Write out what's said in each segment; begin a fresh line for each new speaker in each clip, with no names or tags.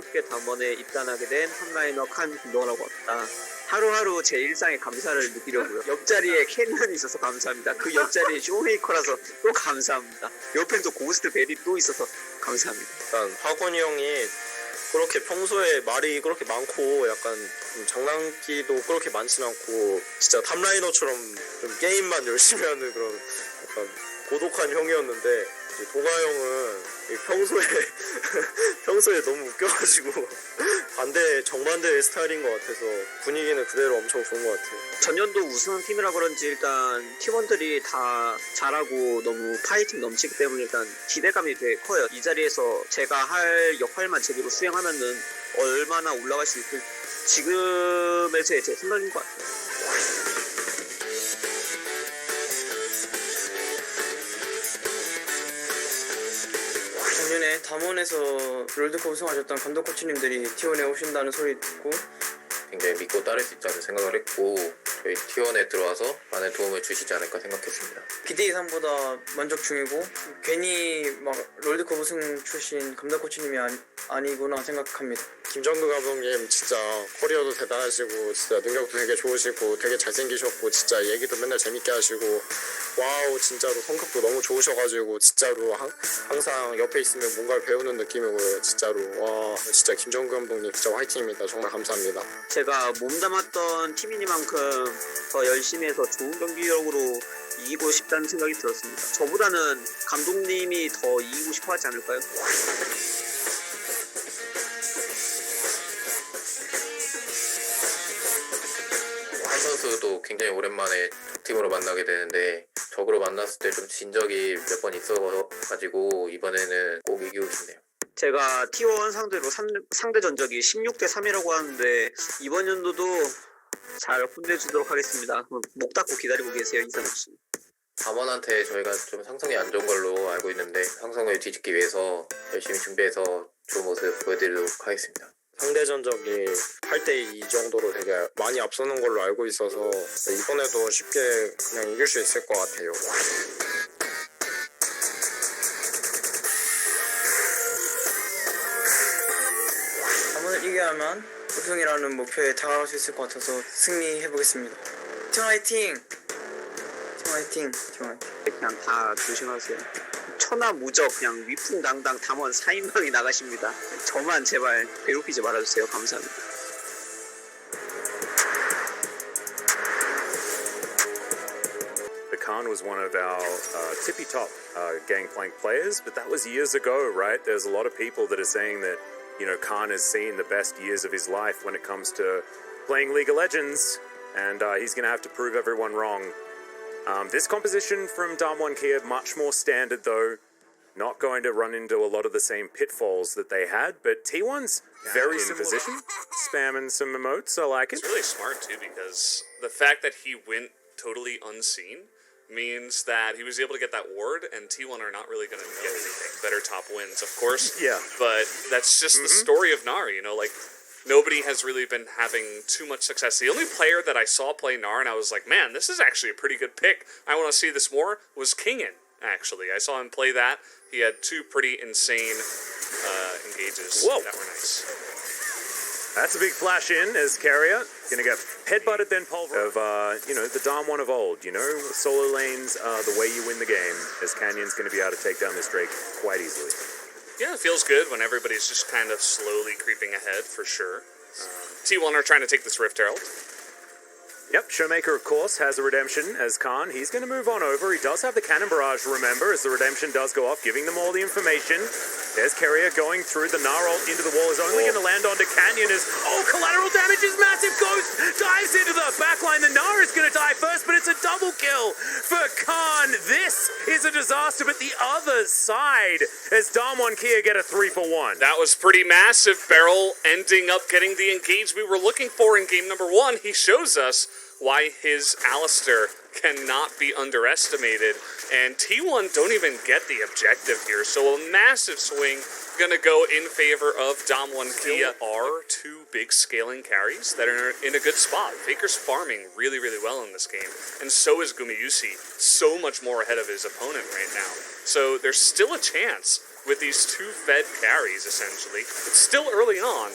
새롭게 담원에 입단하게 된 탑라이너 칸 김동원이라고 합니다. 하루하루 제 일상에 감사를 느끼려고요. 옆자리에 캔년이 있어서 감사합니다. 그 옆자리에 쇼메이커라서 또 감사합니다. 옆엔 또 고스트 베리 또 있어서 감사합니다.
일단 화건이 형이 그렇게 평소에 말이 그렇게 많고 약간 장난기도 그렇게 많진 않고 진짜 탑라이너처럼 좀 게임만 열심히 하는 그런 약간 고독한 형이었는데 도가 형은 평소에 평소에 너무 웃겨가지고 정반대의 스타일인 것 같아서 분위기는 그대로 엄청 좋은 것 같아요.
전년도 우승한 팀이라 그런지 일단 팀원들이 다 잘하고 너무 파이팅 넘치기 때문에 일단 기대감이 되게 커요. 이 자리에서 제가 할 역할만 제대로 수행하면은 얼마나 올라갈 수 있을 지금에서의 제 생각인 것 같아요.
작년에 담원에서 롤드컵 우승하셨던 감독 코치님들이 T1에 오신다는 소리 듣고
굉장히 믿고 따를 수 있다는 생각을 했고 저희 T1에 들어와서 많은 도움을 주시지 않을까 생각했습니다.
기대 이상보다 만족 중이고 괜히 막 롤드컵 우승 출신 감독 코치님이 아니구나 생각합니다.
김정근 감독님 진짜 커리어도 대단하시고 진짜 능력도 되게 좋으시고 되게 잘생기셨고 진짜 얘기도 맨날 재밌게 하시고 와우 진짜로 성격도 너무 좋으셔가지고 진짜로 항상 옆에 있으면 뭔가를 배우는 느낌이고요. 진짜로 와 진짜 김정근 감독님 진짜 화이팅입니다. 정말 감사합니다.
제가 몸담았던 팀이니만큼 더 열심히 해서 좋은 경기력으로 이기고 싶다는 생각이 들었습니다. 저보다는 감독님이 더 이기고 싶어 하지 않을까요?
한 선수도 굉장히 오랜만에 팀으로 만나게 되는데 적으로 만났을 때 좀 진 적이 몇 번 있어가지고 이번에는 꼭 이기고 싶네요.
제가 T1 상대로 상대 전적이 16대 3이라고 하는데 이번 연도도 잘 혼내주도록 하겠습니다. 목 닫고 기다리고 계세요, 이상욱 씨.
담원한테 저희가 좀 상성이 안 좋은 걸로 알고 있는데 상성을 뒤집기 위해서 열심히 준비해서 좋은 모습 보여드리도록 하겠습니다.
상대 전적이 8대2 정도로 되게 많이 앞서는 걸로 알고 있어서 이번에도 쉽게 그냥 이길 수 있을 것 같아요.
담원을 이겨야만 우승이라는 목표에 다가갈 수 있을 것 같아서 승리해보겠습니다. 팀 화이팅! 팀 화이팅! 팀 화이팅!
그냥 다 조심하세요. 천하무적 그냥 위풍당당 담원 4인방이 나가십니다. 저만 제발 괴롭히지 말아주세요. 감사합니다.
Khan was one of our tippy top Gangplank players, but that was years ago, right? There's a lot of people that are saying that, you know, Khan has seen the best years of his life when it comes to playing League of Legends, and he's going to have to prove everyone wrong. This composition from Damwon Kia, much more standard though, not going to run into a lot of the same pitfalls that they had, but T1's very in position, spamming some emotes, I like it.
It's really smart too, because the fact that he went totally unseen means that he was able to get that ward, and T1 are not really going to get anything. Better top wins, of course.
Yeah.
But that's just the story of Nari, you know, like, nobody has really been having too much success. The only player that I saw play Nari and I was like, man, this is actually a pretty good pick, I want to see this more, was Kingin, actually. I saw him play that. He had two pretty insane engages.
Whoa.
That were nice.
That's a big flash in as Carrier. Gonna get headbutted then pulverized. Of, you know, the Damwon of old, you know? Solo lanes are the way you win the game, as Canyon's gonna be able to take down this Drake quite easily.
Yeah, it feels good when everybody's just kind of slowly creeping ahead, for sure. T1 are trying to take this Rift Herald.
Yep, Showmaker, of course, has a redemption as Khan. He's going to move on over. He does have the Cannon Barrage, remember, as the redemption does go off, giving them all the information. There's Carrier going through the Gnar ult into the wall. Is only going to land onto Canyon as, oh, collateral damage is massive. Ghost dives into the backline. The Gnar is going to die first, but it's a double kill for Khan. This is a disaster, but the other side, as Damwon Kia get a 3-for-1.
That was pretty massive. Beryl ending up getting the engage we were looking for in game number 1. He shows us why his Alistair cannot be underestimated, and T1 don't even get the objective here, so a massive swing gonna go in favor of Damwon Kia. Are two big scaling carries that are in a good spot. Faker's farming really, really well in this game, and so is Gumayusi, so much more ahead of his opponent right now. So there's still a chance with these two fed carries, essentially. It's still early on,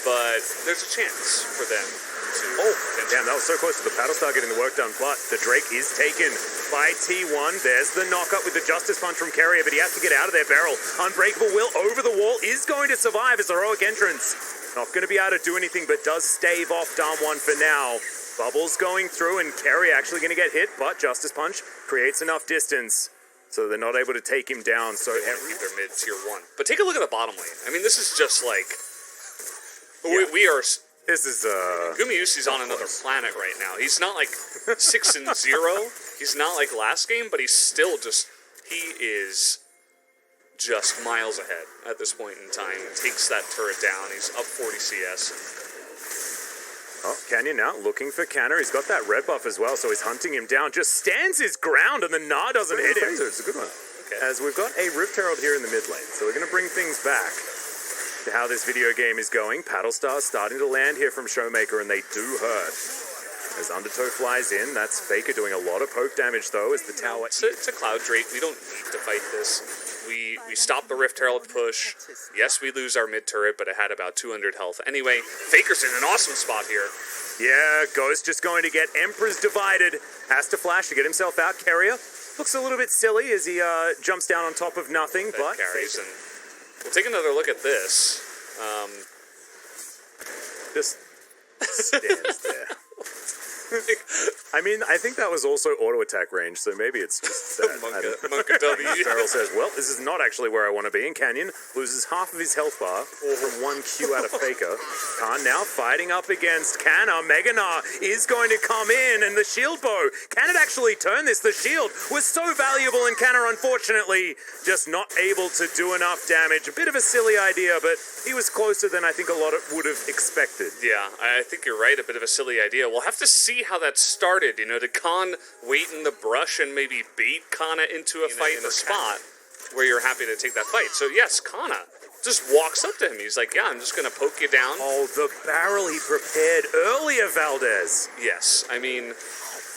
but there's a chance for them to...
Oh, damn, that was so close to the paddle star getting the work done, but the Drake is taken by T1. There's the knock-up with the Justice Punch from Carrier, but he has to get out of there. Beryl, Unbreakable Will over the wall, is going to survive as heroic entrance. Not going to be able to do anything, but does stave off Dam 1 for now. Bubbles going through, and Carrier actually going to get hit, but Justice Punch creates enough distance so they're not able to take him down. So
keep their mid tier 1. But take a look at the bottom lane. I mean, this is just like...
Yeah.
We are...
This is,
Gumayusi's on another planet right now. He's not like 6-0. He's not like last game, but he's still just... He is just miles ahead at this point in time. Takes that turret down. He's up 40 CS.
Oh, Canyon now looking for Canner. He's got that red buff as well, so he's hunting him down. Just stands his ground, and the Gnar doesn't hit him. It's a good one. Okay. As we've got a Rift Herald here in the mid lane, so we're going to bring things back to how this video game is going. Paddle Stars starting to land here from Showmaker, and they do hurt. As Undertow flies in, that's Faker doing a lot of poke damage, though, as the tower...
It's a Cloud Drake. We don't need to fight this. We stop the Rift Herald push. Yes, we lose our mid turret, but it had about 200 health. Anyway, Faker's in an awesome spot here.
Yeah, Ghost just going to get Emperor's Divided. Has to flash to get himself out. Carrier looks a little bit silly as he jumps down on top of nothing, but...
carries, and we'll take another look at this.
Just stands there. I mean, I think that was also auto attack range, so maybe it's just that.
Monka W.
Beryl says, well, this is not actually where I want to be. And Canyon loses half of his health bar from one Q out of Faker. Khan now fighting up against Canna. Mega Gnar is going to come in, and the shield bow. Can it actually turn this? The shield was so valuable, and Canna, unfortunately, just not able to do enough damage. A bit of a silly idea, but he was closer than I think a lot would have expected.
Yeah, I think you're right. A bit of a silly idea. We'll have to see how that started. You know, did Khan wait in the brush and maybe bait Kana into a fight in a spot where you're happy to take that fight? So yes, Kana just walks up to him. He's like, yeah, I'm just going to poke you down.
Oh, the barrel he prepared earlier, Valdez.
Yes, I mean,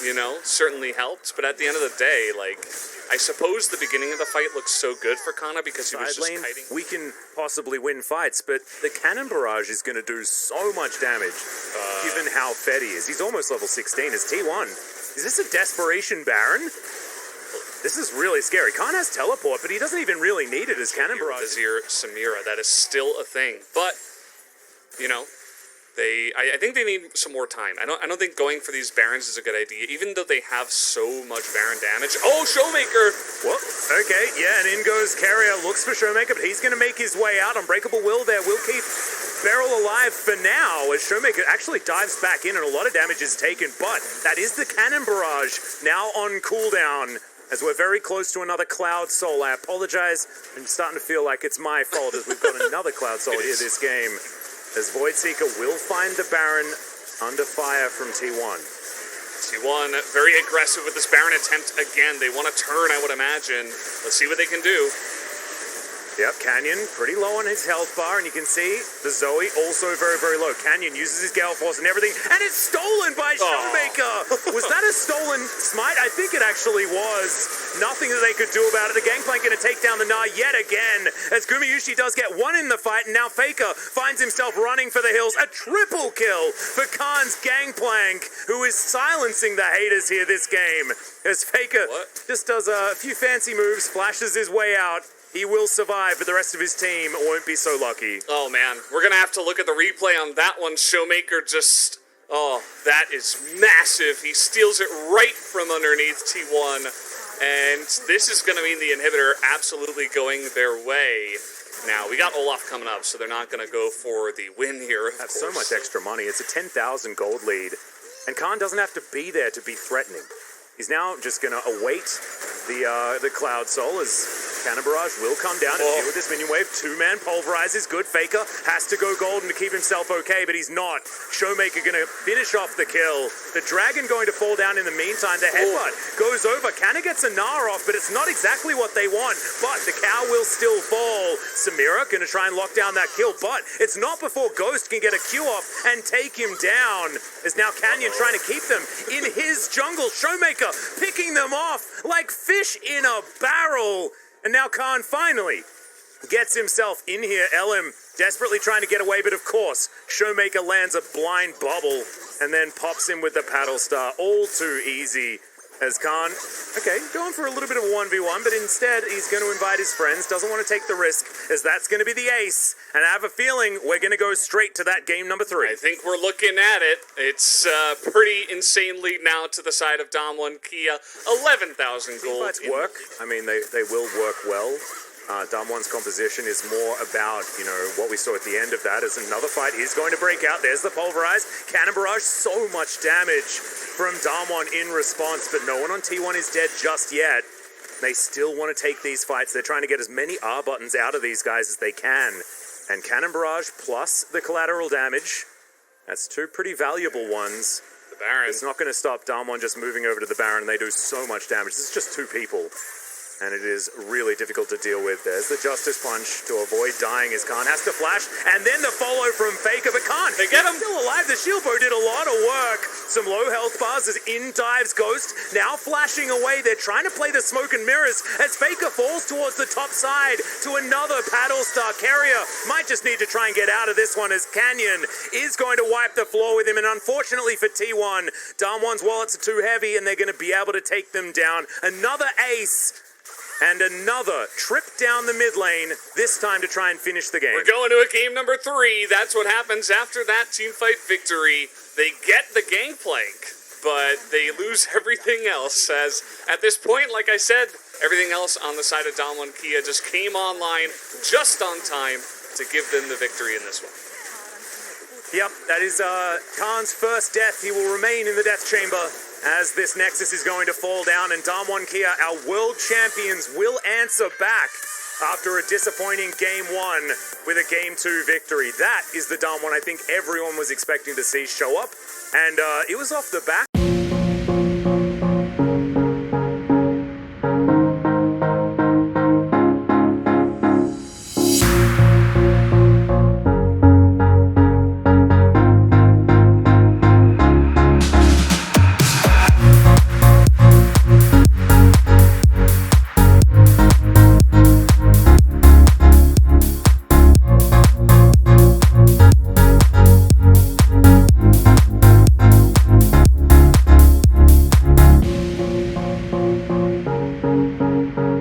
you know, certainly helped. But at the end of the day, like, I suppose the beginning of the fight looks so good for Kana because he was just kiting.
We can possibly win fights, but the cannon barrage is going to do so much damage, given how fed he is. He's almost level 16 as T1. Is this a desperation Baron? This is really scary. Khan has teleport, but he doesn't even really need it as cannon barrage.
Samira, that is still a thing. But, you know, I think they need some more time. I don't think going for these Barons is a good idea, even though they have so much Baron damage. Oh, Showmaker!
Well, okay, yeah, and in goes Carrier, looks for Showmaker, but he's going to make his way out. Unbreakable Will there will keep Beryl alive for now, as Showmaker actually dives back in, and a lot of damage is taken, but that is the Cannon Barrage now on cooldown, as we're very close to another Cloud Soul. I apologize, I'm starting to feel like it's my fault, as we've got another Cloud Soul here this game. As Voidseeker will find the Baron under fire from T1.
T1 very aggressive with this Baron attempt again. They want to turn, I would imagine. Let's see what they can do.
Yep, Canyon pretty low on his health bar, and you can see the Zoe also very, very low. Canyon uses his Gale Force and everything, and it's stolen by Showmaker! Was that a stolen smite? I think it actually was. Nothing that they could do about it. The Gangplank going to take down the Gnar yet again, as Gumayusi does get one in the fight, and now Faker finds himself running for the hills. A triple kill for Khan's Gangplank, who is silencing the haters here this game. As Faker just does a few fancy moves, flashes his way out. He will survive, but the rest of his team won't be so lucky.
Oh, man. We're going to have to look at the replay on that one. Showmaker just... Oh, that is massive. He steals it right from underneath T1. And this is going to mean the inhibitor absolutely going their way. Now, we got Olaf coming up, so they're not going to go for the win here, of
That's
course.
so much extra money. It's a 10,000 gold lead. And Khan doesn't have to be there to be threatening. He's now just going to await the Cloud Soul as Cannon Barrage will come down and deal with this minion wave. Two-man pulverize is good. Faker has to go golden to keep himself okay, but he's not. Showmaker going to finish off the kill. The Dragon going to fall down in the meantime. The headbutt goes over. Canna gets a Gnar off, but it's not exactly what they want. But the cow will still fall. Samira going to try and lock down that kill, but it's not before Ghost can get a Q off and take him down. As now Canyon trying to keep them in his jungle. Showmaker picking them off like fish in a barrel. And now Khan finally gets himself in here. Elim desperately trying to get away, but of course, Showmaker lands a blind bubble and then pops him with the paddle star. All too easy. As Khan, okay, going for a little bit of a 1v1, but instead he's going to invite his friends, doesn't want to take the risk, as that's going to be the ace, and I have a feeling we're going to go straight to that game number 3.
I think we're looking at it. It's pretty insanely now to the side of Dam1 Kia. 11,000
These
gold.
fights work. I mean, they will work well. Dam1's composition is more about, you know, what we saw at the end of that, as another fight is going to break out. There's the pulverize. Cannon barrage, so much damage from Dam1 in response, but no one on T1 is dead just yet. They still want to take these fights. They're trying to get as many R buttons out of these guys as they can. And Cannon barrage plus the collateral damage, that's 2 pretty valuable ones.
The Baron.
It's not going to stop Dam1 just moving over to the Baron. They do so much damage. This is just 2 people. And it is really difficult to deal with. There's the Justice Punch to avoid dying as Khan has to flash. And then the follow from Faker, but Khan,
They get him.
still alive. The shield bow did a lot of work. Some low health bars as in dives Ghost. Now flashing away. They're trying to play the smoke and mirrors as Faker falls towards the top side to another paddle star. Carrier might just need to try and get out of this one as Canyon is going to wipe the floor with him. And unfortunately for T1, Dam1's wallets are too heavy and they're going to be able to take them down. Another ace. And another trip down the mid lane, this time to try and finish the game.
We're going to a game number 3. That's what happens after that teamfight victory. They get the gangplank, but they lose everything else. As at this point, like I said, everything else on the side of Dam1 Kia just came online just on time to give them the victory in this one.
Yep, that is Khan's first death. He will remain in the death chamber as this Nexus is going to fall down, and Dam1 Kia, our world champions, will answer back after a disappointing Game 1 with a Game 2 victory. That is the Dam1 I think everyone was expecting to see show up, and it was off the back